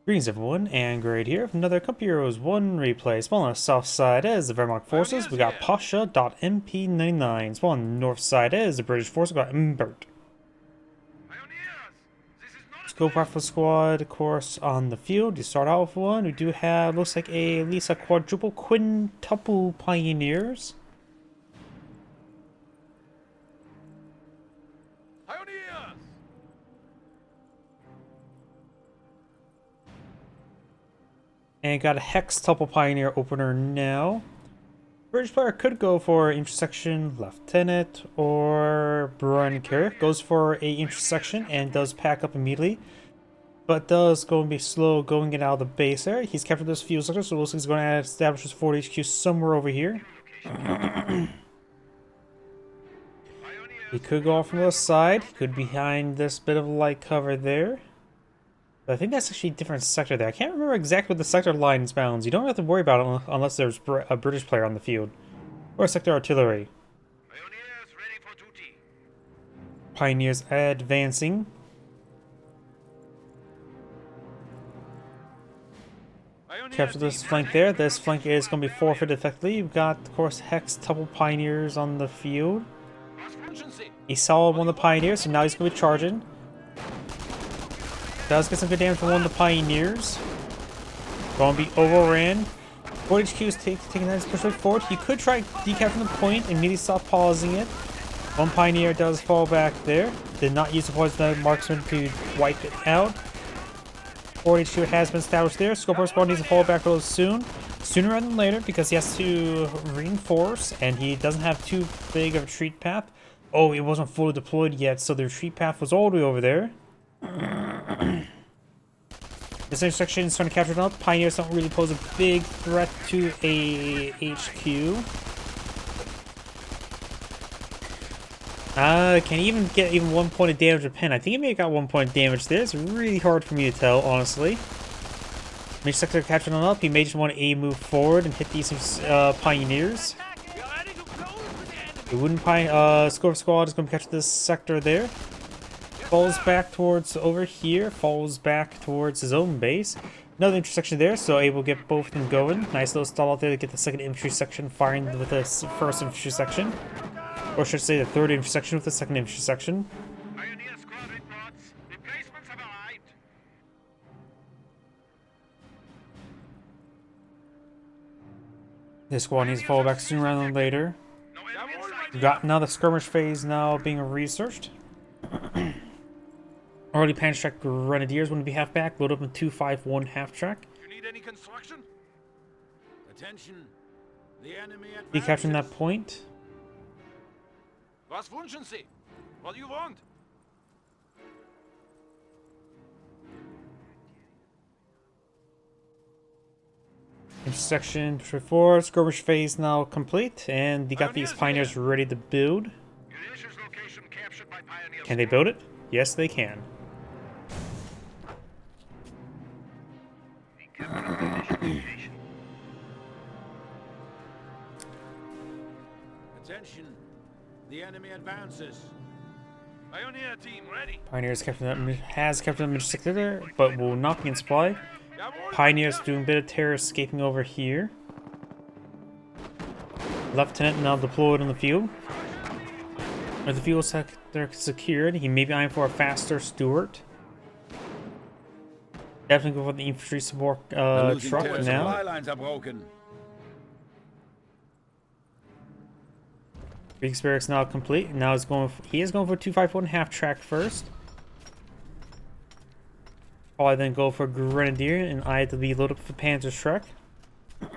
Greetings everyone, and Grade here with another Cup Heroes 1 replay. Spawn on the south side as the Wehrmacht forces, we got pasha.mp99. Spawn on the north side as the British forces, we got Mbert. Scope Rifle Squad, of course, on the field. You start out with one. We do have, looks like at least a quadruple, quintuple pioneers. And got a hextuple pioneer opener now. British player could go for intersection lieutenant or Brian Carrier. Goes for a intersection and does pack up immediately, but does go and be slow going it out of the base there. He's captured this fuel sector, so looks like he's going to establish his 40 HQ somewhere over here. He could go off from the side. He could be behind this bit of light cover there. But I think that's actually a different sector there. I can't remember exactly what the sector lines bounds. You don't have to worry about it unless there's a British player on the field. Or sector artillery. Pioneers ready for duty. Pioneers advancing. Capture this flank there. This flank is going to be forfeited effectively. We've got, of course, hextuple pioneers on the field. He saw one of the pioneers, so now he's going to be charging. Does get some good damage from one of the pioneers. Going to be overran. Fort HQ is taking that push forward. He could try decapturing the point and immediately stop pausing it. One pioneer does fall back there. Did not use the poison marksman to wipe it out. Fort HQ has been established there. Scope Squad needs to fall back real soon. Sooner rather than later, because he has to reinforce and he doesn't have too big of a retreat path. Oh, it wasn't fully deployed yet, so the retreat path was all the way over there. This intersection is trying to capture it up. Pioneers don't really pose a big threat to a HQ. Can he even get 1 point of damage with pen? I think he may have got 1 point of damage there. It's really hard for me to tell, honestly. Major sector capturing it up. He may just want to move forward and hit these pioneers. The wooden Scope Squad is going to capture this sector there. Falls back towards over here, falls back towards his own base. Another intersection there, so able to get both of them going. Nice little stall out there to get the second infantry section firing with the first infantry section. Or should I say the third intersection with the second infantry section. Pioneer squad reports. Replacements have arrived. This squad needs to fall back sooner rather than later. No enemy in sight. We've got now the skirmish phase now being researched. Already Panzer Track Grenadiers want to be half back. Load up in 251 half track. You need any construction? Attention. The enemy advances. Be capturing that point. Was wünschen Sie? What do you want? Intersection 4, skirmish phase now complete, and you got these pioneers ready to build. Munitions location captured by Pioneers. Can they build it? Yes, they can. Attention. The enemy advances. Pioneer team ready. Pioneers has kept them intersected there, but will not be in supply. Pioneers doing a bit of terror escaping over here. Lieutenant now deployed on the field. With the fuel sector secured, he may be eyeing for a faster Stuart. Definitely go for the infantry support truck now. Lines are broken. Big Barracks now complete. Now he is going for 251 half track first. Probably then go for Grenadier and I had to be loaded up for Panzer Trek. You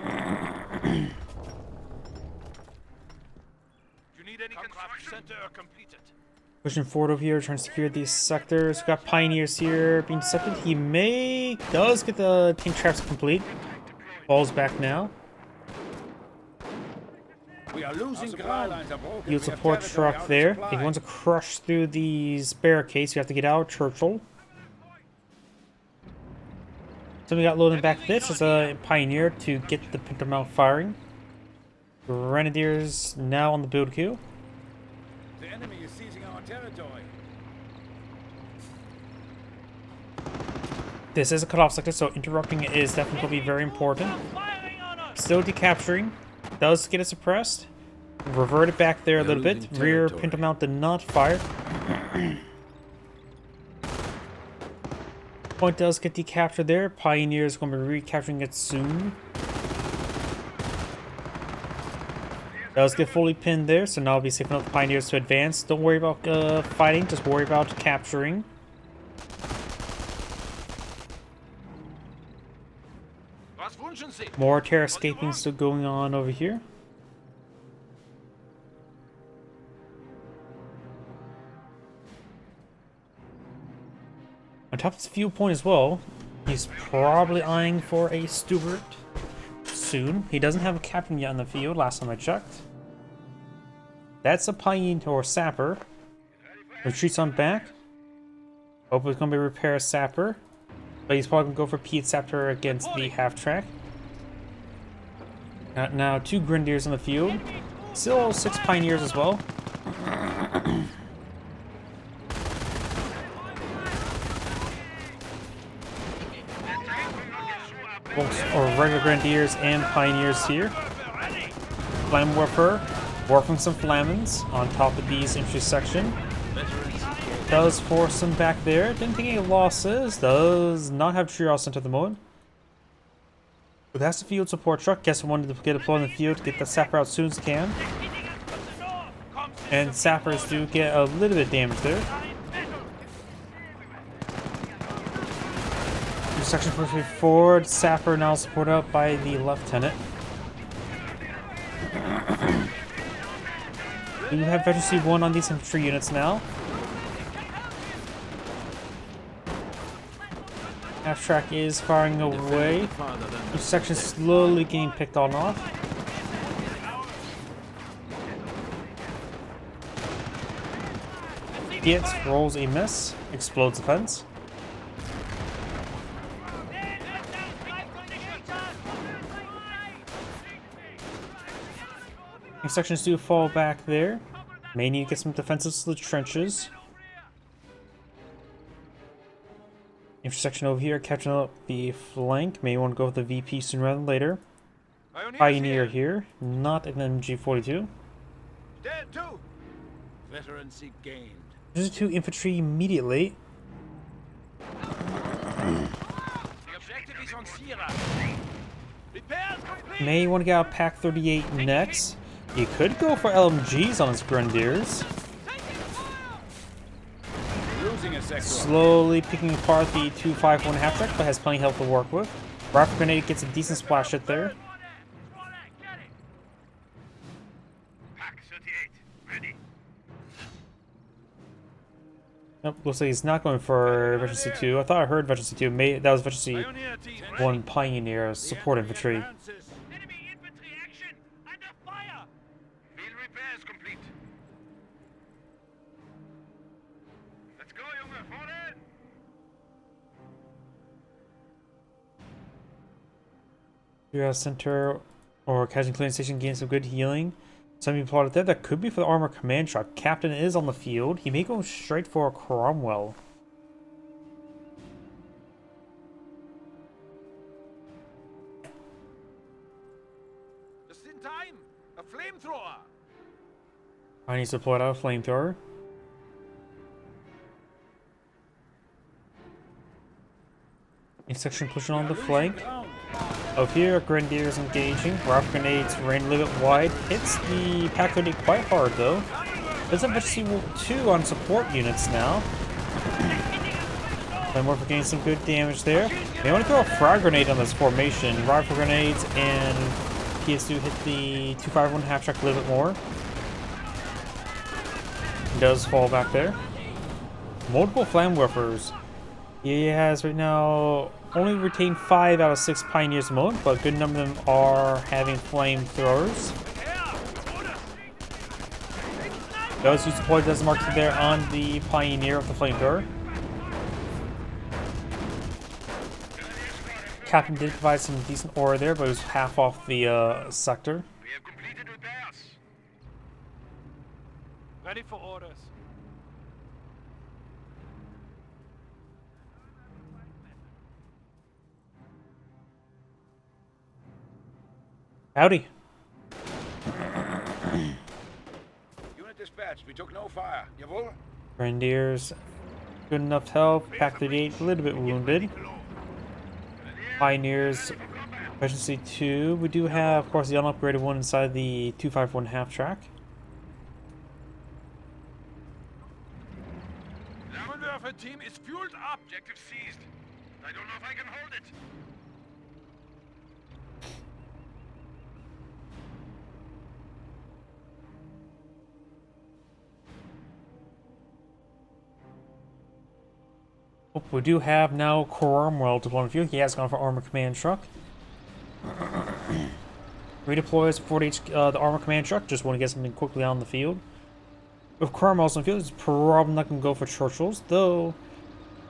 need any construction? Center completed. Pushing forward over here, trying to secure these sectors. We've got Pioneers here being intercepted. He does get the tank traps complete. Falls back now. We are losing ground. You'll support truck there. If you want to crush through these barricades, you have to get out of Churchill. So we got loading back this as a Pioneer to get the Pinter mount firing. Grenadiers now on the build queue. The enemy is seizing our territory. This is a cutoff sector, so interrupting it is definitely going to be very important. Still decapturing. Does get it suppressed. Revert it back there a little bit. Rear pinto mount did not fire. Point does get decaptured there. Pioneer is going to be recapturing it soon. Does get fully pinned there, so now I'll be safe enough for Pioneers to advance. Don't worry about fighting, just worry about capturing. More terror escaping still going on over here. On top of this fuel point as well, he's probably eyeing for a Stewart soon. He doesn't have a captain yet on the field, last time I checked. That's a Pioneer or Sapper. Retreats on back. Hope it's going to be repair Sapper. But he's probably going to go for Pete Sapper against the half-track. Now 2 Grenadiers on the field. Still 6 Pioneers as well. Or regular Grenadiers and Pioneers here. Flammenwerfer, warping some Flammens on top of these infantry section. Does force him back there. Didn't take any losses. Does not have Trios center at the moment. But that's the field support truck. Guess I wanted to get deployed in the field to get the Sapper out as soon as can. And Sappers do get a little bit of damage there. Section pushing forward. Sapper now supported up by the Lieutenant. We have Veteran C1 on these infantry units now. Half-track is firing away. Each section slowly getting picked on off. Gets rolls a miss. Explodes the fence. Sections do fall back there. May need to get some defenses to the trenches. Intersection over here, catching up the flank. May want to go with the VP sooner rather than later. Pioneer here, not an MG42. Dead too. Veterancy gained. There's 2 infantry immediately. The objective is on Sierra. Repairs complete. May want to get out Pack 38 next. He could go for LMGs on his Grenadiers. Slowly picking apart the 251 half-track, but has plenty of health to work with. Rifle Grenade gets a decent splash hit there. Pack 38 ready. Nope, looks like he's not going for Veteran C2. I thought I heard Veteran C2. That was Veteran C1 Pioneer support infantry. Enemy infantry action under fire. Field repairs complete. Let's go, Junge, vorne! Center or Casualty Clearing Station gains some good healing. Some people plotted there. That could be for the armor command truck. Captain is on the field. He may go straight for a Cromwell. Just in time. A flamethrower. I need to deploy out a flamethrower. Each section pushing on the flank. Over here, Grenadiers engaging. Rifle Grenades ran a little bit wide. Hits the Pack 30 quite hard though. There's a Veteran C2 on support units now. Flammenwerfer getting some good damage there. They want to throw a frag grenade on this formation. Rifle Grenades and PS2 hit the 251 half-track a little bit more. He does fall back there. Multiple Flammenwerfers. He has right now only retained 5 out of 6 Pioneers at the moment, but a good number of them are having flamethrowers. Those who deployed does mark there on the Pioneer of the flamethrower. Captain did provide some decent aura there, but it was half off the sector. We have completed repairs. Ready for orders. Howdy. Unit dispatched. We took no fire. Jawohl. Grenadiers, good enough health. Pack 38, a little bit wounded. Pioneers, efficiency 2. We do have, of course, the unupgraded one inside the 251 half track. Our team is fueled. Objective seized. I don't know if I can hold it. Oh, we do have now Cromwell to one of you. He has gone for armor command truck. Redeploys 40 the armor command truck. Just want to get something quickly on the field. With Cromwell's on the field, it's probably not going to go for Churchill's, though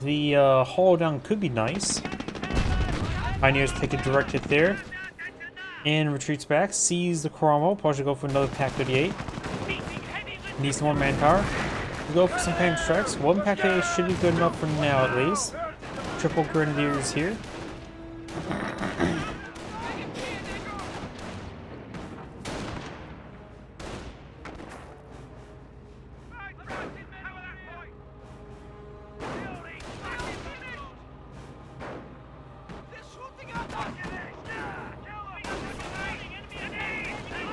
the haul down could be nice. Pioneers take a direct hit there. And retreats back. Sees the Cromwell. Probably should go for another Pack 38. Needs some more manpower. We go for some panic strikes. One Pack 38 should be good enough for now at least. Triple Grenadiers here.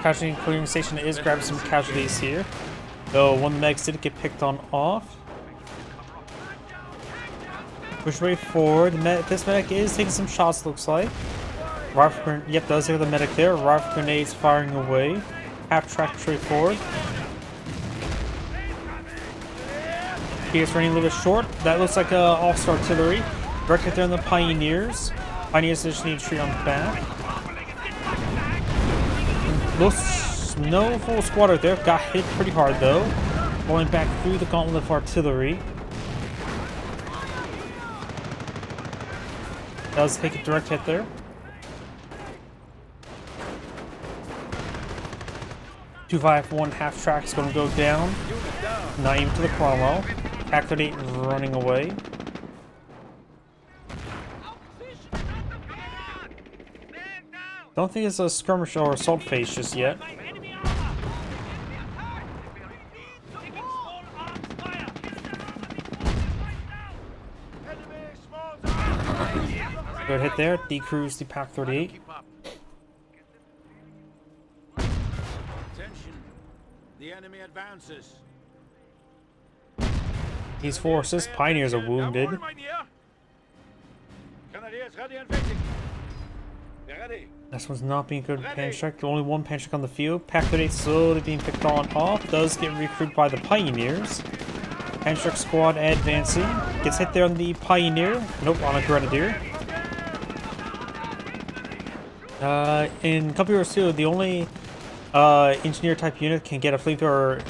Casualty clearing station is grabbing some casualties here. Though one of the megs did get picked on off. Push way forward. This medic is taking some shots, looks like. Rifle, yep, does hear the medic there. Rifle grenades firing away. Half track straight forward. He is running a little bit short. That looks like officer artillery. Direct hit there on the Pioneers. Pioneers just need to retreat on the back. No full squad out there. Got hit pretty hard though. Going back through the gauntlet of artillery. Does take a direct hit there. 251 half track is going to go down. Not even to the Cromwell. Pack 38 running away. Don't think it's a skirmish or assault phase just yet. Good hit there. Decrews the Pack 38. Attention. The enemy advances. These forces, Pioneers are wounded. Jawohl, mein Herr. Grenadiers ready and waiting. We're ready. This one's not being good with pan strike. Only one pan strike on the field. Pack 38 slowly being picked on off. Does get recruited by the Pioneers. Pan strike squad advancing. Gets hit there on the Pioneer. Nope, on a Grenadier. In Company Wars 2, the only engineer type unit can get a flamethrower.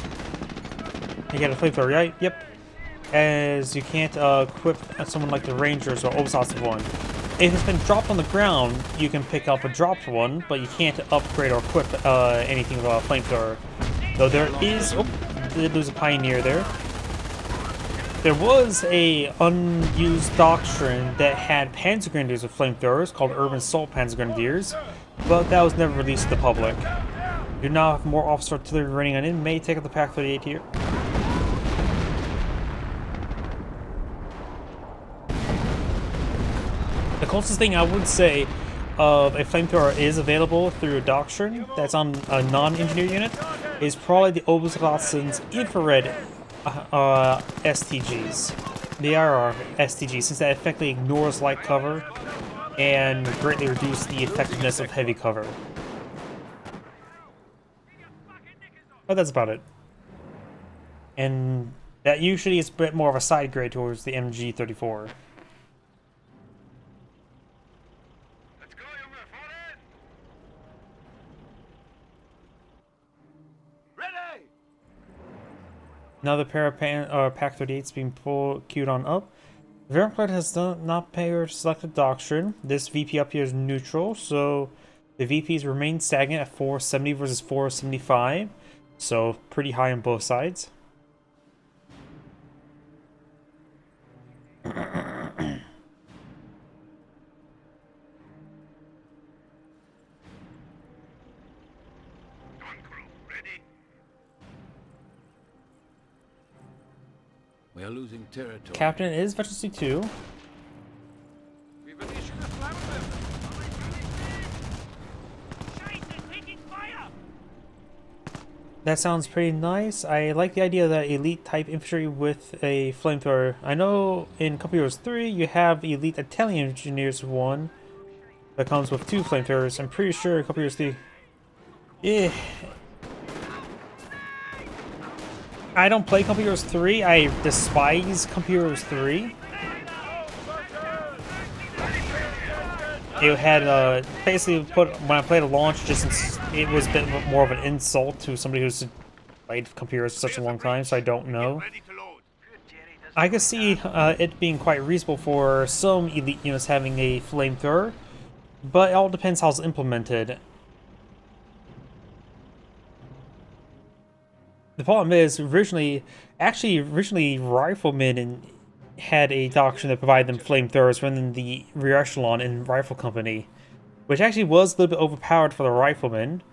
Can get a flamethrower, right? Yep. As you can't equip someone like the Rangers or Obsessive one. If it's been dropped on the ground, you can pick up a dropped one, but you can't upgrade or equip anything with a flamethrower. Though there is, oh, did lose a Pioneer there. There was a unused doctrine that had Panzer Grenadiers with flamethrowers called Urban Assault Panzer Grenadiers, but that was never released to the public. You now have more officer artillery running on in. May take up the Pack 38 here. The closest thing I would say of a flamethrower is available through a doctrine that's on a non-engineer unit is probably the Oberstlassen's infrared STGs. They are STGs since that effectively ignores light cover and greatly reduces the effectiveness of heavy cover. But that's about it. And that usually is a bit more of a side grade towards the MG34. Another pair of Pack 38s being queued on up. The Wehr has not paired selected doctrine. This VP up here is neutral, so the VPs remain stagnant at 470 versus 475. So pretty high on both sides. We are losing territory. Captain is Veteran C2. We've been issued a flammable. That sounds pretty nice. I like the idea of that elite type infantry with a flamethrower. I know in Company Heroes 3 you have elite Italian engineers 1 that comes with 2 flamethrowers. I'm pretty sure in Company Heroes 3. Yeah. I don't play Company Heroes 3. I despise Company Heroes 3. It had basically put when I played a launch, just it was a bit more of an insult to somebody who's played computers for such a long time, so I don't know. I could see it being quite reasonable for some elite units having a flamethrower, but it all depends how it's implemented. The problem is, originally riflemen had a doctrine that provided them flamethrowers rather than the rear echelon in Rifle Company, which actually was a little bit overpowered for the riflemen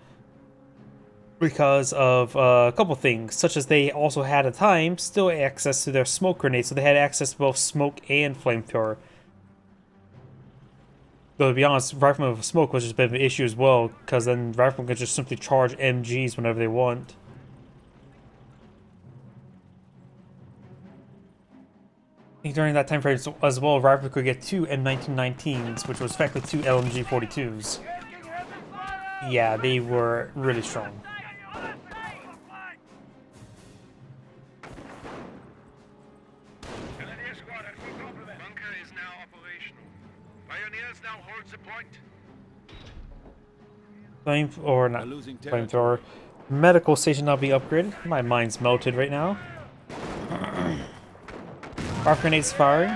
because of a couple things, such as they also had at the time still access to their smoke grenades, so they had access to both smoke and flamethrower. Though to be honest, riflemen with smoke was just a bit of an issue as well, because then riflemen could just simply charge MGs whenever they want. I think during that time frame as well, riflemen could get 2 M1919s, which was effectively 2 LMG42s. Yeah, they were really strong. Bunker is now operational. Pioneers now hold the point. Flamethrower. Medical station now be upgraded. My mind's melted right now. Arc grenades firing.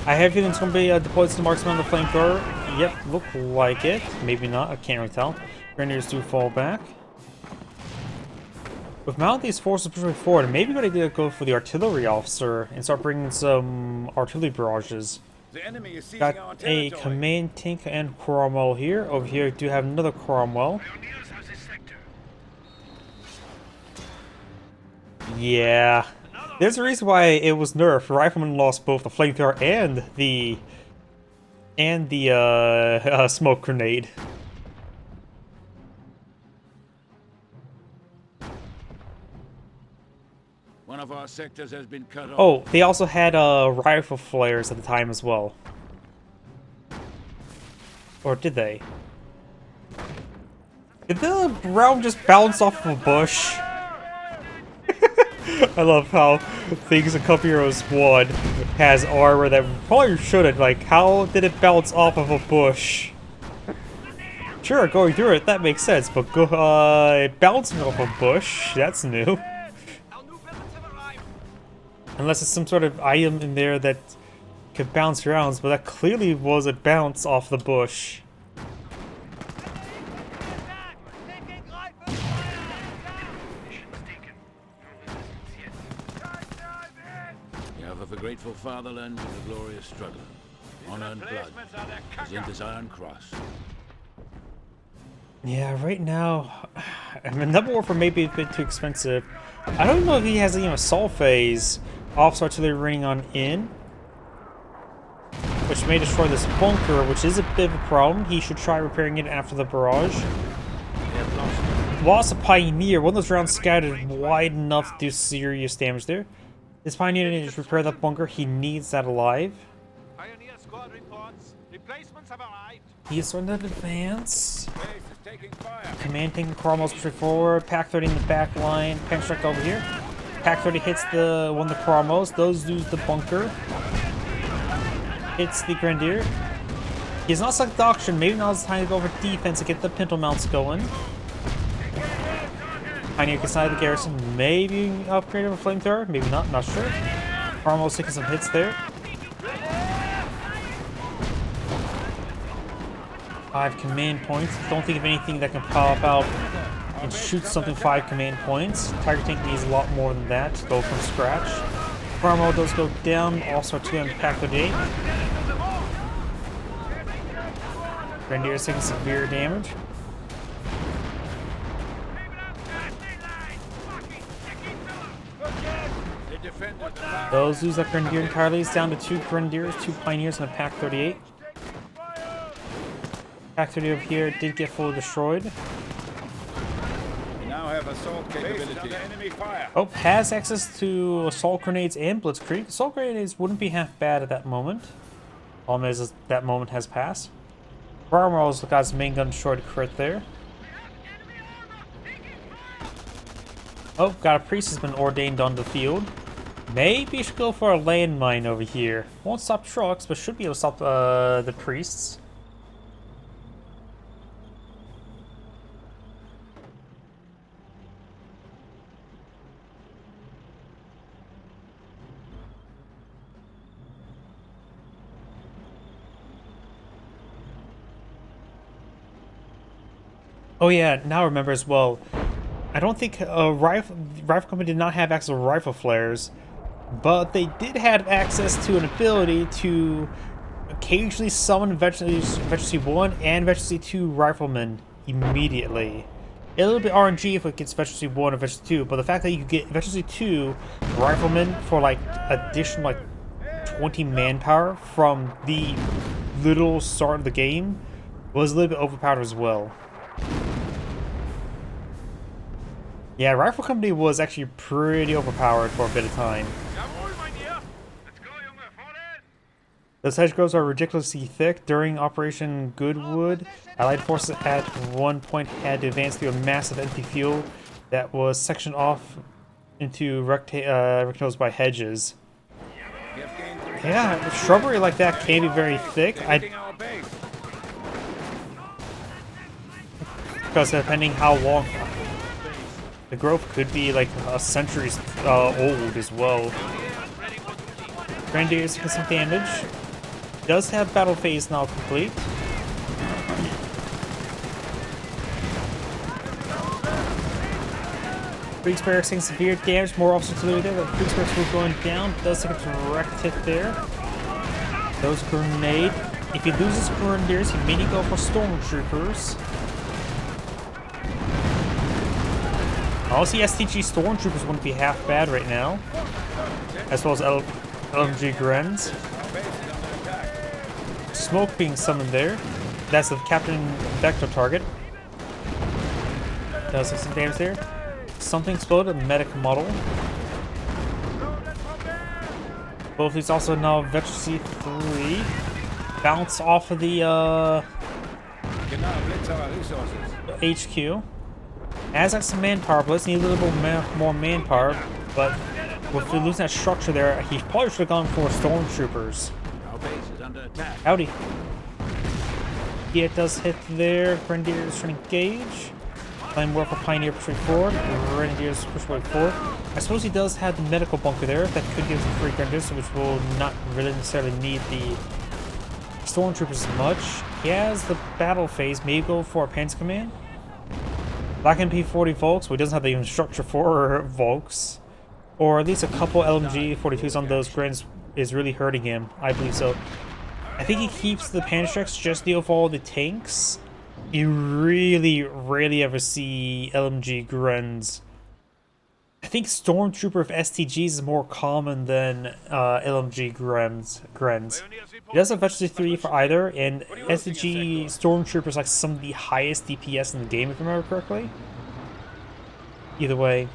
I have a feeling it's going to be deployed to the marksman on the flamethrower. Yep, look like it. Maybe not, I can't really tell. Grenadiers do fall back. With mount these forces pushing forward, maybe a good idea to go for the artillery officer and start bringing some artillery barrages. The enemy is seizing Got our a territory. command tank and Cromwell here. Over here, I do have another Cromwell. Pioneers have this sector. Yeah. There's a reason why it was nerfed. Riflemen lost both the flamethrower and the smoke grenade. One of our sectors has been cut off. Oh, they also had rifle flares at the time as well. Or did they? Did the round just bounce off of a bush? I love how things in Company Heroes 1 has armor that probably shouldn't. Like, how did it bounce off of a bush? Sure, going through it, that makes sense, but bouncing off a bush, that's new. Unless it's some sort of item in there that could bounce around, but that clearly was a bounce off the bush. You have of a grateful fatherland and a glorious struggle. Honor and blood is in this iron cross. Yeah, right now, I mean, Double Warfare may be a bit too expensive. I don't know if he has, assault phase off artillery running on in, which may destroy this bunker, which is a bit of a problem. He should try repairing it after the barrage. Lost a Pioneer. One of those rounds scattered wide enough to do serious damage there. This Pioneer needs to repair that bunker. He needs that alive. Pioneer squad reports. Replacements have arrived. He's starting to advance. Base is taking fire. Command taking Cromwell's pushing forward. Pack 30 in the back line. Pack strike over here. Pack 30 hits one of the Cromwells. Those lose the bunker. Hits the Grenadier. He's not selected the auction. Maybe now it's time to go over defense and get the pintle mounts going. Pioneer can side the garrison. Maybe upgrade of a flamethrower. Maybe not. Not sure. Cromwell's taking some hits there. 5 command points. Don't think of anything that can pop out and shoot something 5 command points. Tiger Tank needs a lot more than that to go from scratch. Cromwell does go down. Also 2 on Pack 38. Grenadier is taking severe damage. defender the far Those lose that Grenadier entirely. It's down to 2 Grenadiers, 2 Pioneers, and a Pack 38. Pack 30 over here did get fully destroyed. We now have assault capability. Enemy fire. Oh, has access to assault grenades and blitzkrieg. Assault grenades wouldn't be half bad at that moment. All is that moment has passed. Barmarol's got his main gun destroyed crit there. Oh, got a priest has been ordained on the field. Maybe you should go for a landmine over here. Won't stop trucks, but should be able to stop the priests. Oh yeah, now I remember as well. I don't think rifle company did not have access to rifle flares, but they did have access to an ability to occasionally summon Veterancy 1 and Veterancy 2 riflemen immediately. A little bit RNG if it gets Veterancy 1 or Veterancy 2, but the fact that you get Veterancy 2 riflemen for like additional like 20 manpower from the little start of the game was a little bit overpowered as well. Yeah, Rifle Company was actually pretty overpowered for a bit of time. Those hedgerows are ridiculously thick. During Operation Goodwood, Allied forces at one point had to advance through a massive empty field that was sectioned off into rectangles by hedges. Yeah, shrubbery like that can be very thick. Because depending how long... The growth could be like a centuries old as well. Grenadiers get some damage. Does have battle phase now complete. Kriegsberg taking severe damage, more officers artillery there. The Kriegsbergs were going down. Does take a direct hit there. Those grenade. If he loses Grenadiers, he may need to go for Stormtroopers. Honestly, STG Stormtroopers wouldn't be half bad right now. As well as LMG Grens. Smoke being summoned there. That's the Captain Vector target. Does some damage there. Something exploded, a medic model. Both these also now Veterancy 3. Bounce off of the HQ. As like some manpower, but let's need a little bit more manpower. But with losing that structure there, he probably should have gone for Stormtroopers. Our base is under attack. Howdy. Yeah, it does hit there. Grenadiers trying to engage. Playing well for Pioneer pushing forward. Grenadiers push forward. I suppose he does have the medical bunker there. That could give some free Grenadiers, which will not really necessarily need the Stormtroopers as much. He has the battle phase. Maybe go for a Panzer Command. Black MP40 Volks, well, he doesn't have the even structure for Volks. Or at least a couple LMG 42s on those grins is really hurting him. I believe so. I think he keeps the Panzerstreks just deal with all the tanks. You really rarely ever see LMG grins. I think Stormtrooper of STGs is more common than LMG grins. He does have Veterancy 3 for either, and STG Stormtrooper is like some of the highest DPS in the game, if I remember correctly. Either way.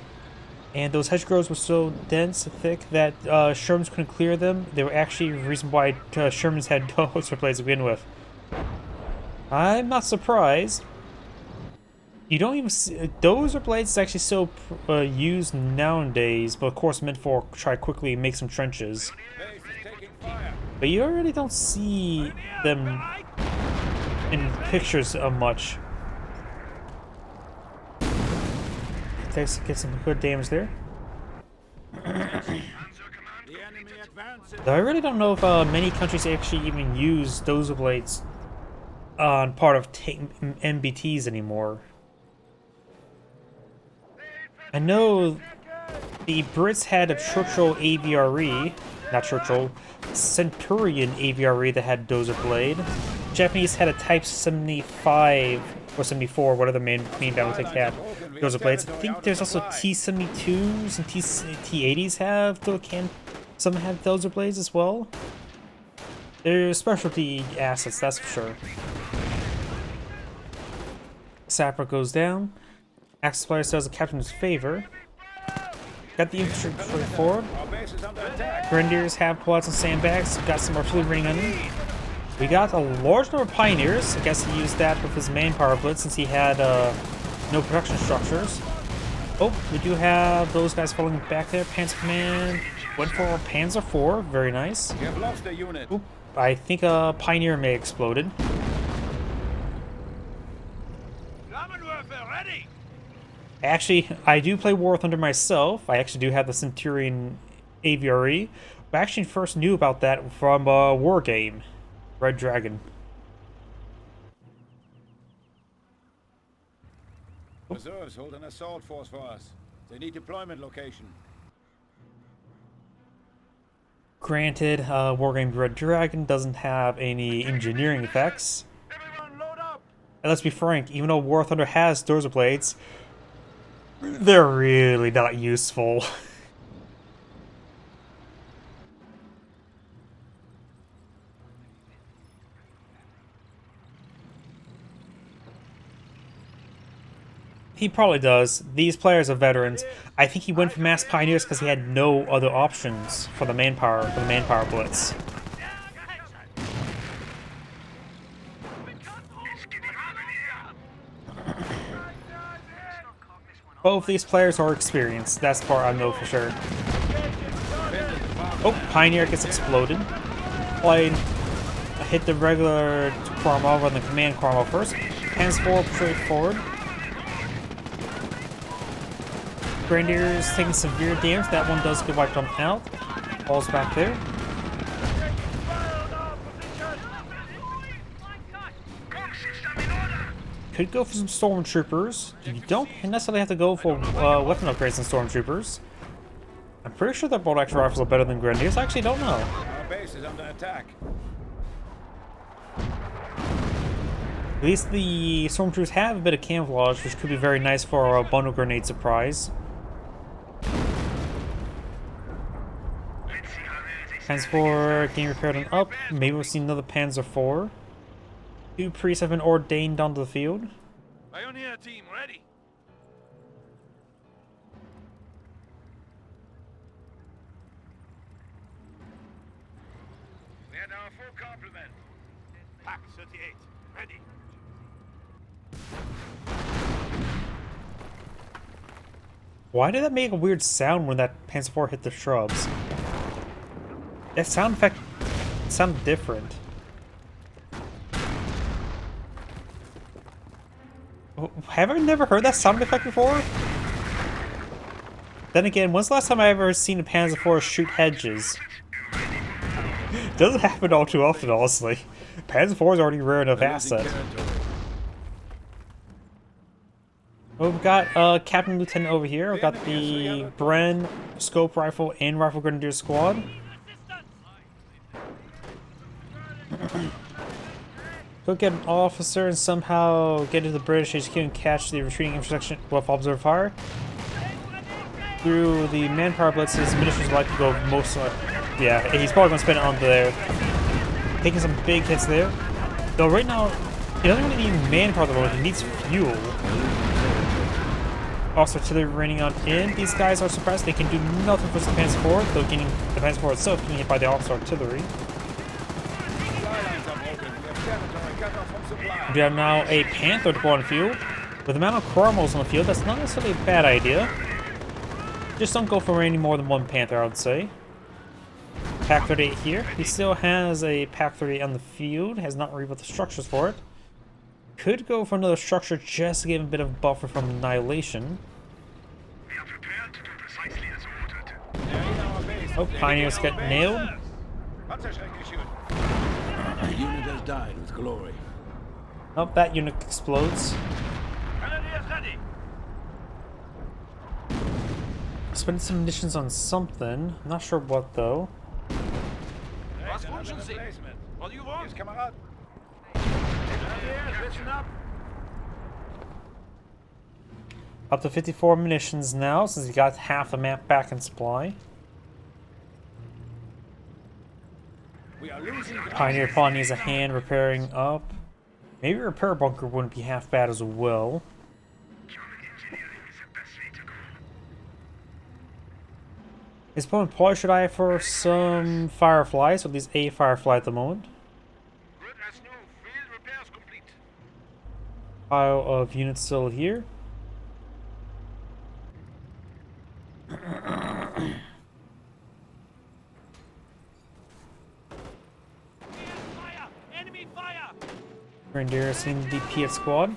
And those hedgerows were so dense and thick that Shermans couldn't clear them. They were actually the reason why Shermans had dozer blades to begin with. I'm not surprised. You don't even see... Dozer blades is actually so used nowadays, but of course meant for try quickly make some trenches. But you really don't see them in pictures much. Get some good damage there. Though I really don't know if many countries actually even use dozer blades on part of MBTs anymore. I know the Brits had a Churchill AVRE, not Churchill, Centurion AVRE that had dozer blade. Japanese had a Type 75 or 74, whatever the main battle tank had. Those are blades. I think there's also T-72s and T-80s have some have those are blades as well. They're specialty assets, that's for sure. Sapper goes down. Axis player does the captain's favor. Got the infantry forward. Grenadiers have pullouts and sandbags. Got some artillery running on him. We got a large number of pioneers. I guess he used that with his manpower blitz since he had no production structures. Oh, we do have those guys falling back there. Panzer Command went for a Panzer IV. Very nice. You have lost a unit. Oop, I think a pioneer may have exploded. Actually, I do play War Thunder myself. I actually do have the Centurion AVRE. But I actually first knew about that from a war game, Red Dragon. Reserves hold an assault force for us. They need deployment location. Granted, Wargame Red Dragon doesn't have any engineering effects. Everyone load up. And let's be frank, even though War Thunder has Dozer Blades, they're really not useful. He probably does. These players are veterans. I think he went for Mass Pioneers because he had no other options for the manpower blitz. Both these players are experienced. That's the part I know for sure. Oh, Pioneer gets exploded. Plane hit the regular Cromwell rather than command Cromwell first. Hands forward, straightforward. Grenadiers taking severe damage. That one does get wiped on out. Falls back there. Could go for some stormtroopers. You don't necessarily have to go for weapon upgrades and stormtroopers. I'm pretty sure that bolt action rifles are better than grenadiers. I actually don't know. Our base is under attack. At least the stormtroopers have a bit of camouflage, which could be very nice for a bundle grenade surprise. Panzer IV getting repaired and up. Maybe we'll see another Panzer IV. 2 priests have been ordained onto the field. Pioneer team ready. We had our full complement. Pack 38 ready. Why did that make a weird sound when that Panzer IV hit the shrubs? That sound effect sounded different. Have I never heard that sound effect before? Then again, when's the last time I ever seen a Panzer IV shoot hedges? Doesn't happen all too often, honestly. Panzer IV is already a rare enough asset. Well, we've got Captain Lieutenant over here. We've got the Bren Scope Rifle and Rifle Grenadier Squad. Go get an officer and somehow get to the British HQ and catch the retreating intersection with observer fire. Through the manpower blitzes, munitions like to go most. Yeah, he's probably going to spend it on there. Taking some big hits there. Though right now, he doesn't really need manpower at the moment, he needs fuel. Also, artillery raining on in. These guys are suppressed. They can do nothing for the Panzer IV, though getting the Panzer IV itself getting hit by the officer artillery. We have now a Panther to go on the field. With the amount of Cromwells on the field, that's not necessarily a bad idea. Just don't go for any more than one Panther, I would say. Pack 38 here. He still has a Pack 38 on the field. Has not rebuilt the structures for it. Could go for another structure just to give him a bit of buffer from annihilation. Oh, Pioneers get nailed. The unit has died with glory. Oh, that unit explodes. Spend some munitions on something. I'm not sure what though. Listen up. Up to 54 munitions now, since he got half the map back in supply. We are losing ground. Pioneer probably needs a hand repairing up. Maybe a repair bunker wouldn't be half bad as well. His opponent probably should eye for some fireflies, or at least a firefly at the moment. Good as new. Field repairs complete. Pile of units still here. Fire! Enemy fire! Grenadier seeing the DP squad.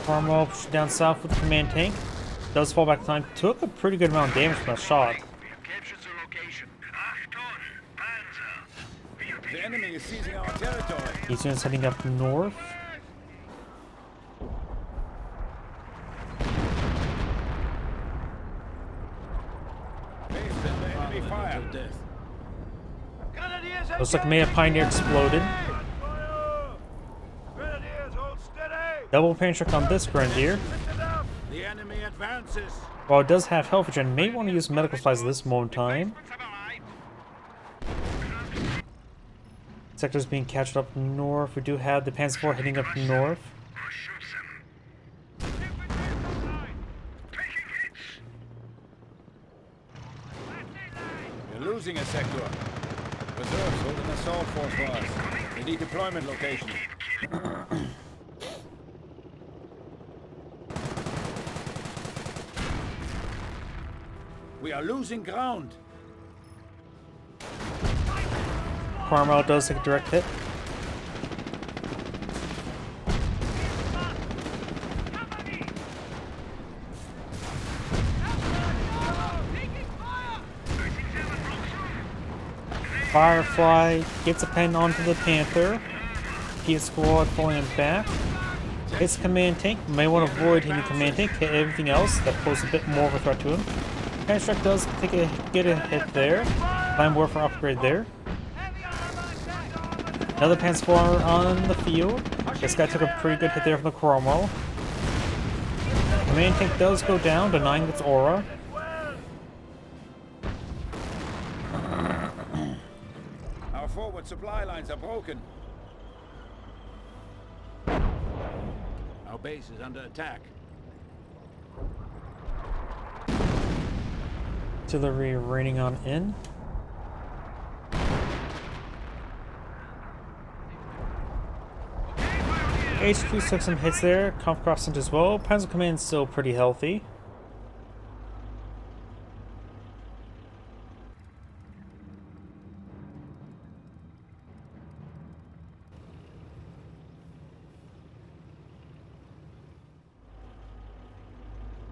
Cromwell pushed down south with the command tank. Does fall back time. Took a pretty good amount of damage from that shot. We have captured the location. The enemy is seizing our territory. These units heading up north. Face them, the enemy fire. Till death. Grenadiers, Looks like Maya Pioneer exploded. Grenadiers, hold steady. Double pain check on this Grenadier. The enemy advances. While it does have health regen, may want to use medical supplies at this moment in time. Sectors being captured up north. We do have the Panzer IV heading up north. We're losing a sector. Reserves hold an assault force for us. They need deployment location. We are losing ground. Cromwell does take a direct hit. Firefly gets a pen onto the Panther. P squad falling back. His command tank. May want to avoid hitting command tank. Hit everything else that poses a bit more of a threat to him. Construct does get a hit there. Land warfare upgrade there. Another Panzer IV on the field. This guy took a pretty good hit there from the Cromwell. Command tank does go down, denying its aura. Our forward supply lines are broken. Our base is under attack. Artillery raining on in. HQ took some hits there. Comp crossing as well. Panzer Command still pretty healthy.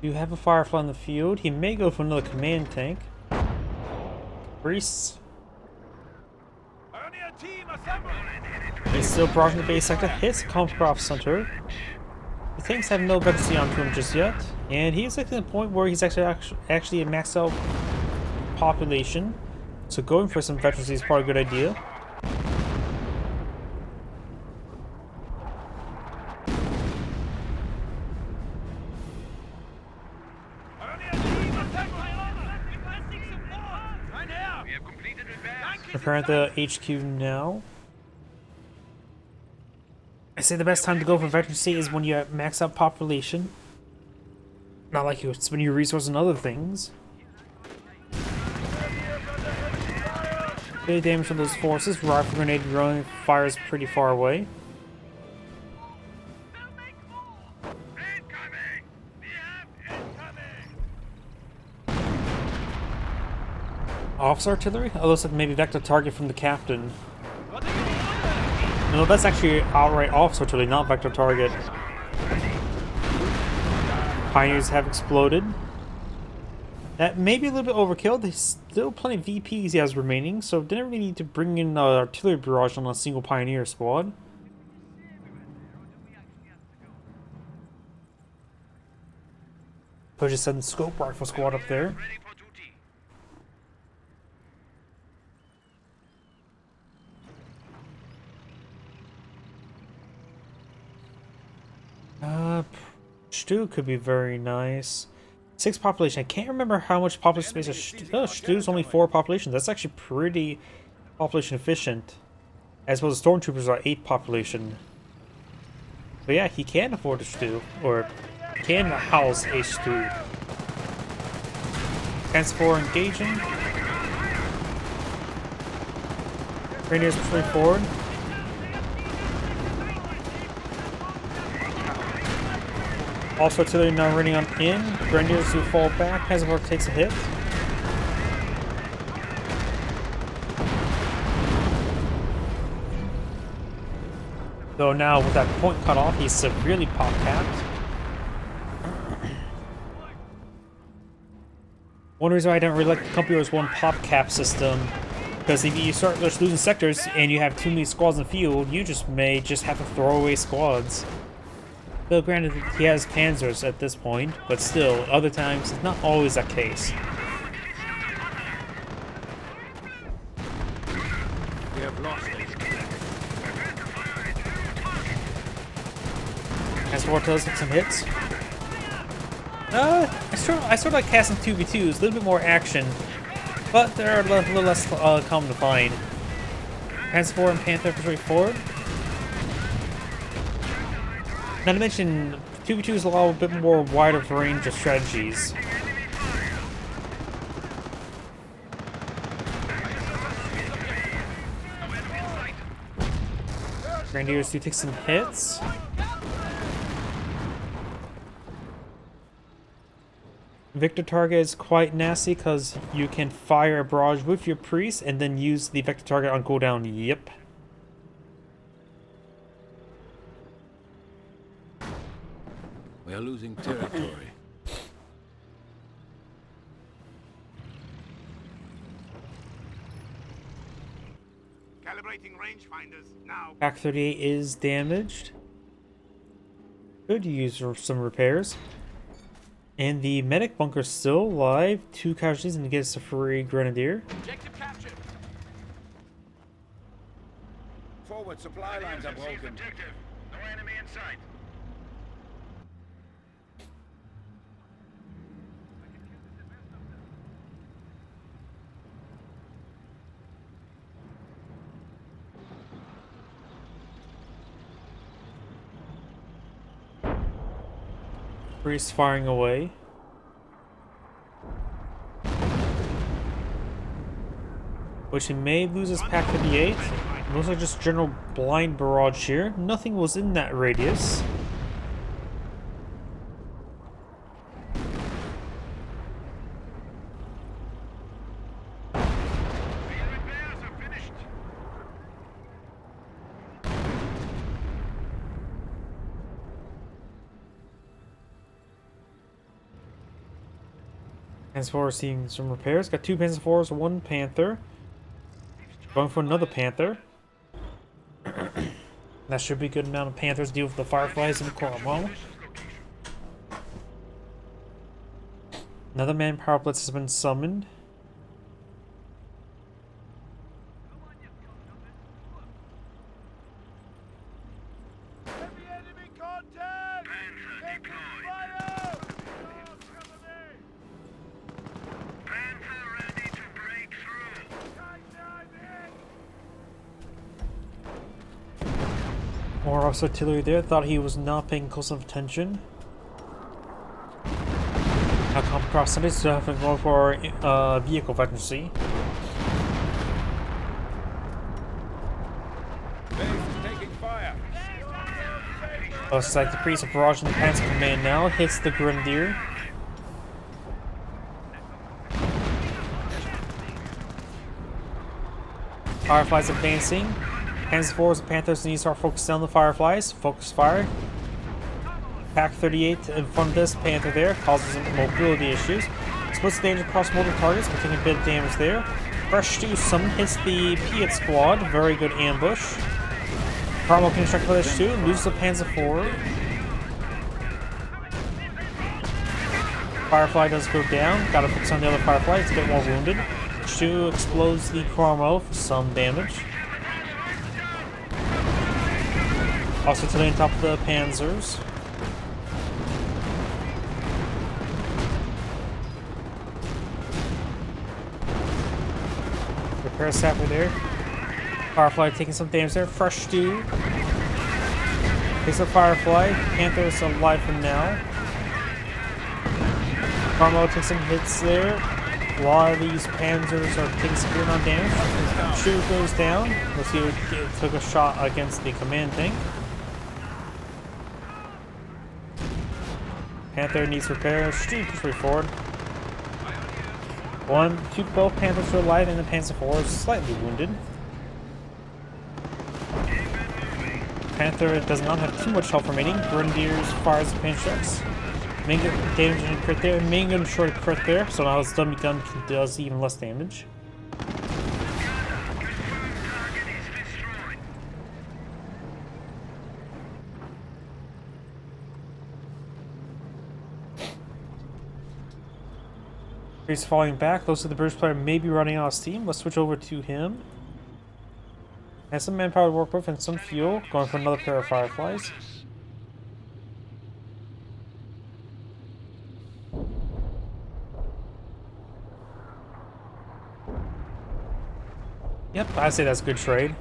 You have a Firefly in the field. He may go for another command tank. Priests. He's still blocking the base sector. Hits Comcroft Center. The tanks have no vacancy onto him just yet. And he's at the point where he's actually a maxed out population. So going for some veterans is probably a good idea. Preparing the HQ now. I say the best time to go for veterancy is when you have max out population. Not like you spend your resources on other things. Big damage from those forces. Rifle grenade run fires pretty far away. Officer artillery? Oh, looks like maybe vector target from the captain. No, that's actually outright officer artillery, not vector target. Pioneers have exploded. That may be a little bit overkill. There's still plenty of VPs he has remaining, so didn't really need to bring in artillery barrage on a single Pioneer squad. Push a sudden scope rifle squad up there. Stew could be very nice. 6 population. I can't remember how much population space is Stew. Oh, Stew's only 4 population. That's actually pretty population efficient. As well as Stormtroopers are 8 population. But yeah, he can afford a Stew. Or can house a Stew. Transport engaging. Rangers pushing forward. Also, artillery now running on in. Grenadiers who fall back. Panzer takes a hit. Though now, with that point cut off, he's severely pop capped. One reason why I don't really like the Company Wars 1 pop cap system, because if you start just losing sectors and you have too many squads in the field, you may just have to throw away squads. Though granted, he has panzers at this point, but still, other times, it's not always that case. We have lost it. As Vortex took some hits. I sort of like casting 2v2s, a little bit more action, but they're a little less common to find. Panzer and Panther pushing forward. Not to mention, 2v2s allow a bit more wider range of strategies. Grenadiers do take some hits. Vector target is quite nasty because you can fire a barrage with your priest and then use the vector target on cooldown. Yep. We are losing territory. Calibrating rangefinders now. Pack 38 is damaged. Could use some repairs. And the medic bunker is still alive. 2 casualties and gets a free grenadier. Objective captured. Forward supply lines are broken. Objective. No enemy in sight. Priest firing away. Which he may lose his Pack 58. Looks like just general blind barrage here. Nothing was in that radius. Repairs are finished. Panzer IV seeing some repairs. Got 2 Panzer IVs, 1 Panther. Going for another Panther. That should be a good amount of Panthers to deal with the Fireflies and the Cromwell. Another manpower blitz has been summoned. Heavy enemy contact! Taking fire! Panther ready to break through. More artillery there. Thought he was not paying close enough attention. Now come across Sunday, so have to go for vehicle veterancy. Base is taking fire. Looks like the priest of barrage in the Panzer Command now hits the Grenadier. Fireflies advancing. Panzer IVs and Panthers need to start focusing on the Fireflies. Focus fire. Pack 38 in front of this Panther there causes some mobility issues. Splits the damage across multiple targets, but taking a bit of damage there. Fresh Stew summon hits the Piet squad. Very good ambush. Carmel can extract for Stew, loses the Panzer IV. Firefly does go down. Gotta focus on the other Firefly, it's a bit more wounded. Stew explodes the Cromwell for some damage. Also today on top of the Panzers. Repair sapper there. Firefly taking some damage there. Fresh stew. Takes a Firefly. Panther's alive for now. Carmel takes some hits there. A lot of these panzers are taking severe amount of damage. Stew goes down. Let's see who took a shot against the command tank. Panther needs repair. Stew pushes forward. Both Panthers are alive, and the Panzer IV is slightly wounded. Panther does not have too much health remaining. Grenadiers fires the pinch checks. Main gun damage and crit there. Main gun short crit there, so now his dummy gun does even less damage. He's falling back. Looks like the British player may be running out of steam. Let's switch over to him. Has some manpower to work with and some fuel. Going for another pair of Fireflies. Yep, I'd say that's a good trade.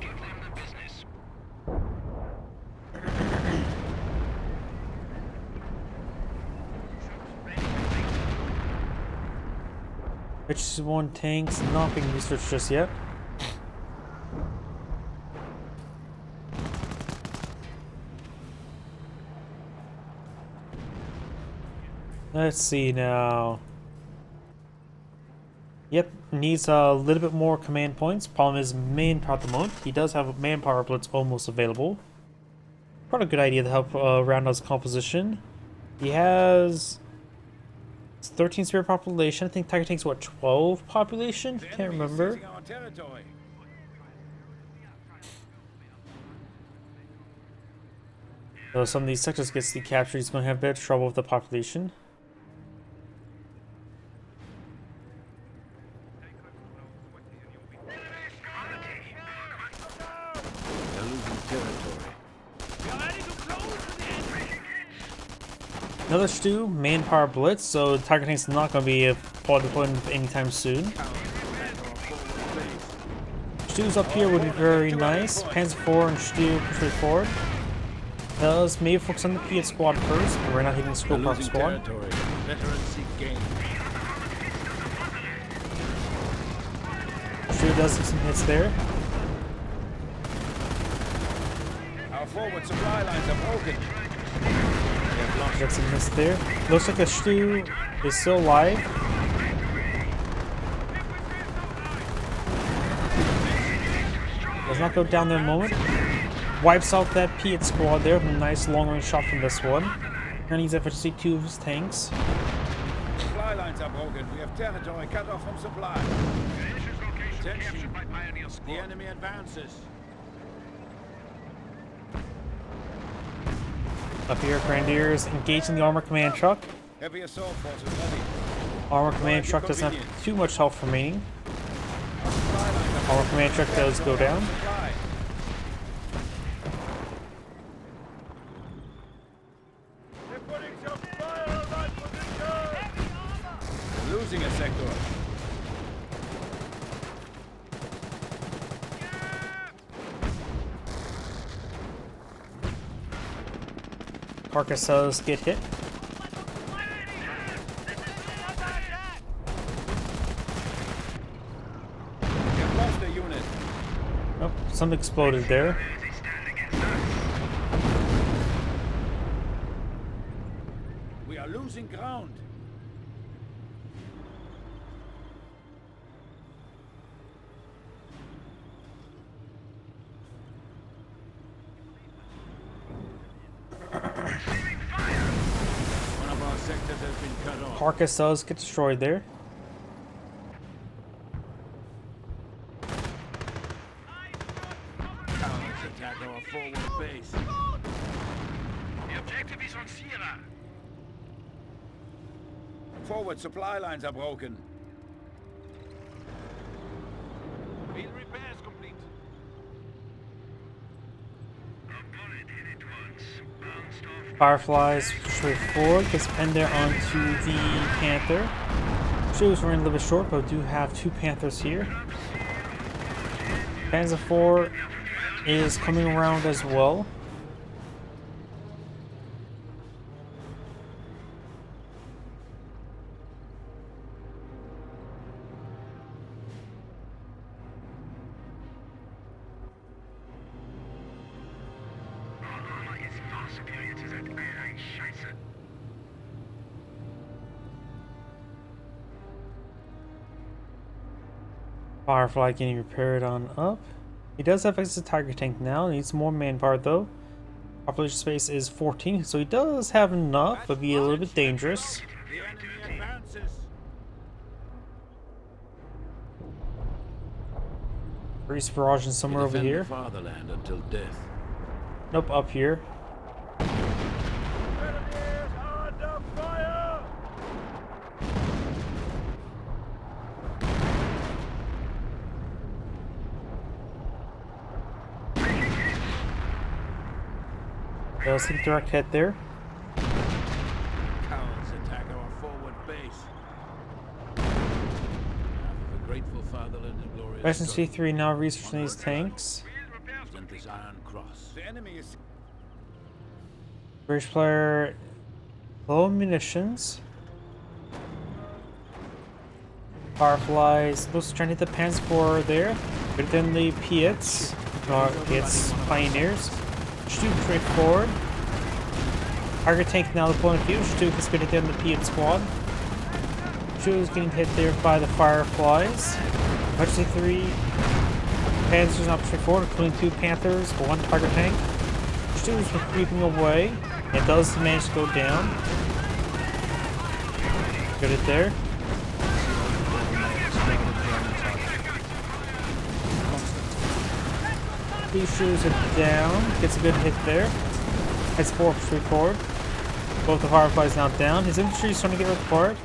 Which one tank's not being researched just yet. Let's see now. Yep, needs a little bit more command points. Problem is manpower at the moment. He does have a manpower blitz almost available. Probably a good idea to help round out his composition. He has 13 spirit population. I think Tiger Tank's what, 12 population? Can't remember. So some of these sectors gets decaptured. He's going to have a bit of trouble with the population. They're losing territory. Another stew, manpower blitz, so Tiger Tank's not going to be deployed anytime soon. Stews up here would be very nice. Panzer IV and Stew push forward. Does maybe focus on the Piet squad first, but we're not hitting the School Park squad. Stew does take some hits there. Our forward supply lines are broken. Got some miss there. Looks like a Stew is still alive. Does not go down there in a moment. Wipes out that Piet squad there with a nice long range shot from this one. And he's efficiency 2 of his tanks. Supply lines are broken. We have territory cut off from supply. Attention. The enemy advances. Up here, Grenadiers engaging the armor command truck. Heavy assault forces ready. Armor command truck doesn't have too much health remaining. Armor command truck does go down. Losing a sector. Carcasses get hit. We've lost a unit. Oh, some exploded there. We are losing ground. One of our sectors has been cut off. Carcasses get destroyed there. Attack our forward base. The objective is on Sierra. Forward supply lines are broken. Field repairs complete. Fireflies push forward, gets pinned there onto the Panther. Shows running a little bit short, but we do have 2 Panthers here. Panzer IV is coming around as well. Firefly getting repaired on up. He does have access to Tiger Tank now. Needs more manpower though. Population space is 14, so he does have enough, but be a little bit dangerous. The enemy advances. Breeze barraging somewhere over Defend the here. fatherland until death. Nope, up here. Grenadiers under fire! Does think direct hit there. Cowards attack our forward base. The grateful fatherland and glorious Veteran struggle. C3 now researching these tanks. Present this Iron Cross. The enemy is British player, low munitions. Fireflies, those trying to hit the Panzer IV there. But then the Piets, Piets Pioneers. Stuk straightforward. Tiger Tank now deploying field. Stuk is going to hit the Piet squad. Stuk is getting hit there by the Fireflies. Veteran C3 Panzers now straightforward, including 2 Panthers, 1 Tiger Tank. Stuk is creeping away. It does manage to go down. Good hit there. These shoes are down. Gets a good hit there. Heads forward, straightforward. Both the Fireflies now down. His infantry is trying to get ripped apart.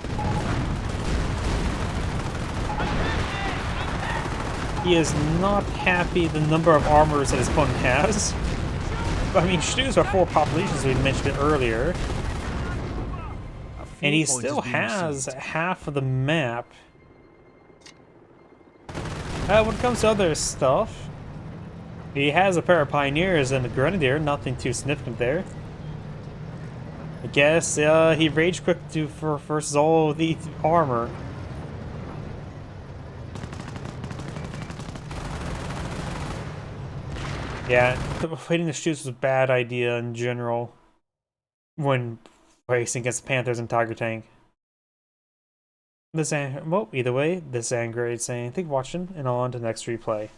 He is not happy the number of armors that his opponent has. But, I mean, Stu's are 4 populations, we mentioned it earlier. And he still has half of the map. When it comes to other stuff, he has a pair of Pioneers and a Grenadier, nothing too significant there. I guess he rage quit versus all the armor. Yeah, fighting the Stu's was a bad idea in general when racing against Panthers and Tiger Tank. Well, either way, this is Angry saying thank you for watching, and on to the next replay.